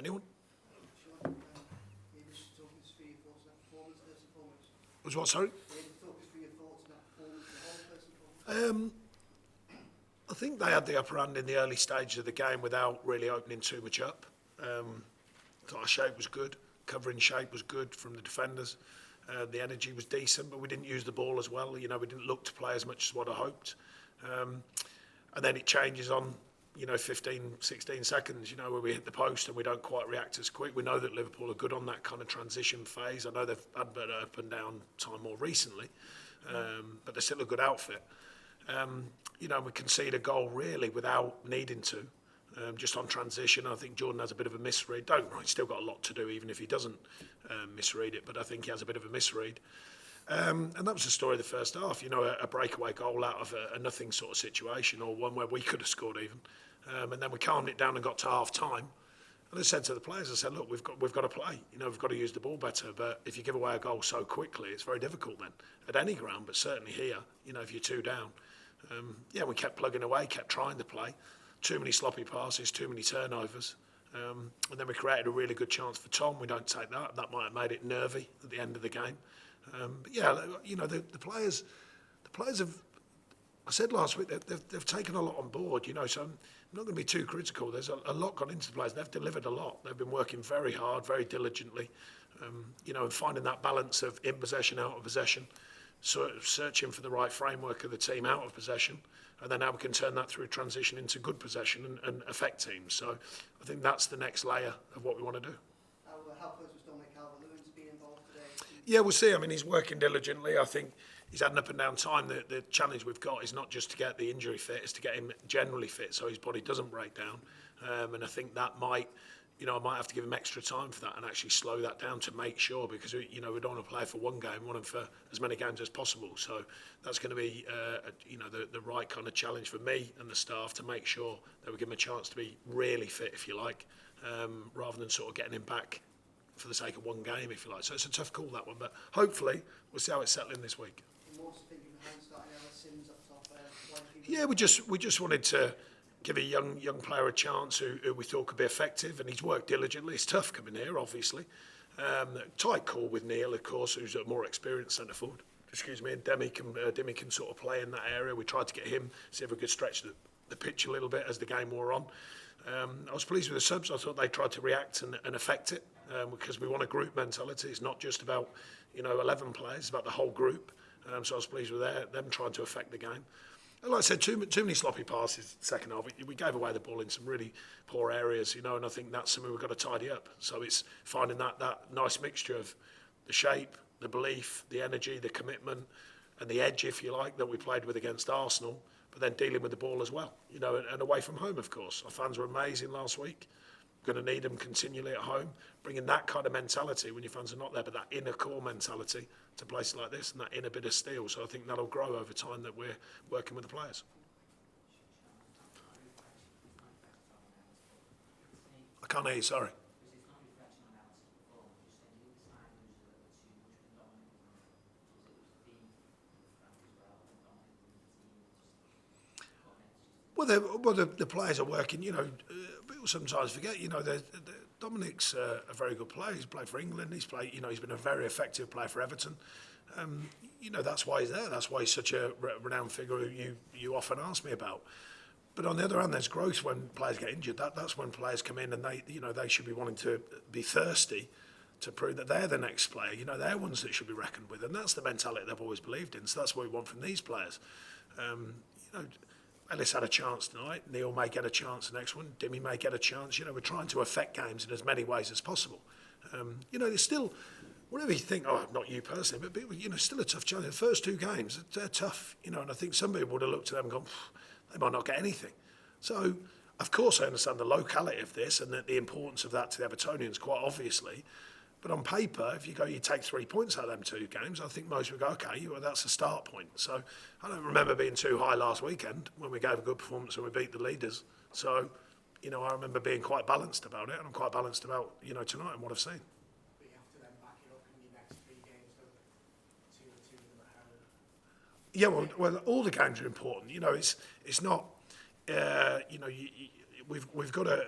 Anyone? Sean, maybe just talk us through your thoughts on that performance first and foremost. Was what, sorry? Maybe talk us through your thoughts on that performance as a whole first and foremost. I think they had the upper hand in the early stages of the game without really opening too much up. Our shape was good, covering shape was good from the defenders. The energy was decent, but we didn't use the ball as well. You know, we didn't look to play as much as what I hoped. And then it changes on, 15, 16 seconds, where we hit the post and we don't quite react as quick. We know that Liverpool are good on that kind of transition phase. I know they've had a better up and down time more recently, but they're still a good outfit. We concede a goal really without needing to. Just on transition, I think Jordan has a bit of a misread. He's still got a lot to do, even if he doesn't misread it, but I think he has a bit of a misread. And that was the story of the first half, a breakaway goal out of a nothing sort of situation, or one where we could have scored even. And then we calmed it down and got to half time. And I said to the players, I said, look, we've got to play. We've got to use the ball better. But if you give away a goal so quickly, it's very difficult then at any ground, but certainly here, if you're 2 down. We kept plugging away, kept trying to play. Too many sloppy passes, too many turnovers. And then we created a really good chance for Tom. We don't take that. That might have made it nervy at the end of the game. The players have, I said last week, they've taken a lot on board, so I'm not going to be too critical. There's a lot gone into the players. They've delivered a lot. They've been working very hard, very diligently, and finding that balance of in possession, out of possession, sort of searching for the right framework of the team out of possession, and then how we can turn that through transition into good possession and affect teams. So I think that's the next layer of what we want to do. How close was Dominic Calvert-Lewin to being involved today? Yeah, we'll see. I mean, he's working diligently. I think he's had an up and down time. The challenge we've got is not just to get the injury fit, it's to get him generally fit so his body doesn't break down. And I think that might, I might have to give him extra time for that and actually slow that down to make sure, because, we don't want to play for one game, we want him for as many games as possible. So that's going to be, the right kind of challenge for me and the staff to make sure that we give him a chance to be really fit, if you like, rather than sort of getting him back for the sake of one game, if you like. So it's a tough call, that one, but hopefully we'll see how it's settling this week. More thinking behind starting Ellis Sims up top. Yeah, we just wanted to give a young player a chance who we thought could be effective, and he's worked diligently. It's tough coming here, obviously. Tight call with Neil, of course, who's a more experienced centre forward. And Demi can sort of play in that area. We tried to get him, see if we could stretch the pitch a little bit as the game wore on. I was pleased with the subs. I thought they tried to react and affect it, because we want a group mentality. It's not just about 11 players, it's about the whole group. So I was pleased with them trying to affect the game. And like I said, too many sloppy passes second half. We gave away the ball in some really poor areas, and I think that's something we've got to tidy up. So it's finding that nice mixture of the shape, the belief, the energy, the commitment, and the edge, if you like, that we played with against Arsenal, but then dealing with the ball as well, and away from home, of course. Our fans were amazing last week. We're going to need them continually at home, bringing that kind of mentality when your fans are not there, but that inner core mentality to places like this and that inner bit of steel. So I think that'll grow over time that we're working with the players. I can't hear you, sorry. Well, the players are working, people sometimes forget, Dominic's a very good player. He's played for England. He's been a very effective player for Everton. That's why he's there. That's why he's such a renowned figure who you often ask me about. But on the other hand, there's growth when players get injured. That's when players come in and they should be wanting to be thirsty to prove that they're the next player. They're ones that should be reckoned with, and that's the mentality they've always believed in. So that's what we want from these players. Ellis had a chance tonight. Neil may get a chance the next one. Dimi may get a chance. We're trying to affect games in as many ways as possible. There's still, whatever you think, not you personally, but people, still a tough challenge. The first 2 games, they're tough, and I think some people would have looked at them and gone, they might not get anything. So, of course, I understand the locality of this and the importance of that to the Evertonians, quite obviously. But on paper, if you take 3 points out of them 2 games, I think most would go, okay, that's a start point. So I don't remember being too high last weekend when we gave a good performance and we beat the leaders. So, I remember being quite balanced about it, and I'm quite balanced about, tonight and what I've seen. But you have to then back it up in your next 3 games, so 2 of them at home. Yeah, well, all the games are important. It's not, we've got to,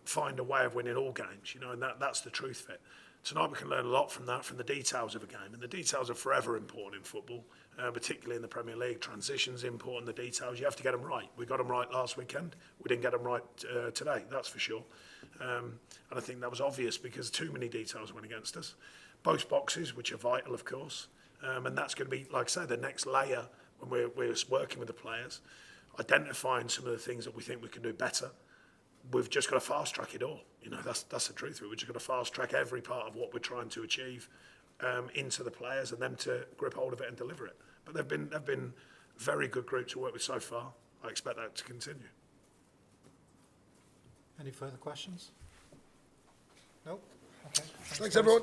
find a way of winning all games, and that's the truth of it. Tonight we can learn a lot from that, from the details of a game, and the details are forever important in football, particularly in the Premier League. Transitions important, the details, you have to get them right. We got them right last weekend, we didn't get them right today, that's for sure. And I think that was obvious because too many details went against us. Both boxes, which are vital, of course, and that's going to be, like I say, the next layer when we're working with the players, identifying some of the things that we think we can do better. We've just got to fast track it all. That's the truth of it. We've just got to fast track every part of what we're trying to achieve into the players and them to grip hold of it and deliver it. But they've been very good group to work with so far. I expect that to continue. Any further questions? No? Okay. Thanks everyone.